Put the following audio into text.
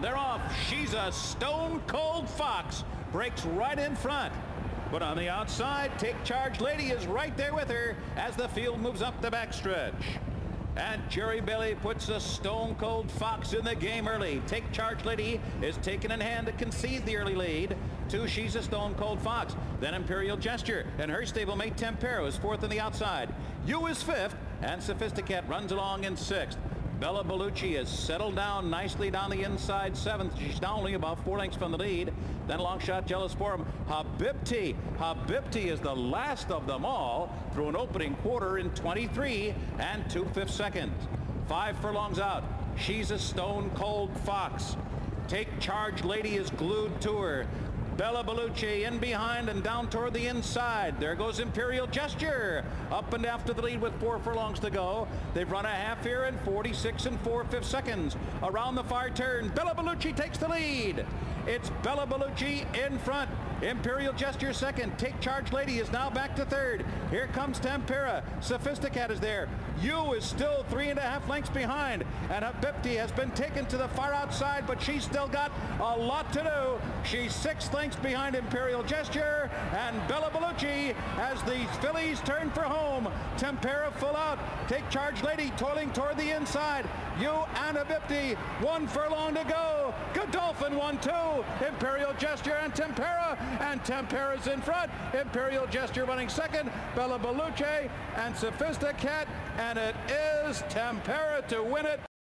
And they're off. She's a stone cold fox. Breaks right in front. But on the outside, Take Charge Lady is right there with her as the field moves up the backstretch. And Jerry Bailey puts a stone cold fox in the game early. Take Charge Lady is taken in hand to concede the early lead to She's a Stone Cold Fox. Then Imperial Gesture and her stablemate Tempero is fourth on the outside. You is fifth, and Sophisticat runs along in sixth. Bella Bellucci has settled down nicely down the inside seventh. She's now only about 4 lengths from the lead. Then long shot Jealous Forum. Habibti. Habibti is the last of them all through an opening quarter in 23 and 2/5 seconds. 5 furlongs out. She's a Stone Cold Fox. Take Charge Lady is glued to her. Bella Bellucci in behind and down toward the inside. There goes Imperial Gesture up and after the lead with 4 furlongs to go. They've run a half here in 46 and 4/5 seconds. Around the far turn, Bella Bellucci takes the lead. It's Bella Bellucci in front. Imperial Gesture second. Take Charge Lady is now back to third. Here comes Tempera. Sophisticat is there. You is still 3.5 lengths behind. And Habibti has been taken to the far outside, but she's still got a lot to do. She's 6 lengths behind Imperial Gesture, and Bella Bellucci as the fillies turn for home. Tempera full out. Take Charge Lady toiling toward the inside. You and Habibti, 1 furlong to go. Godolphin 1-2. Imperial Gesture and Tempera's in front. Imperial Gesture running second. Bella Bellucci and Sophisticat, and it is Tempera to win it.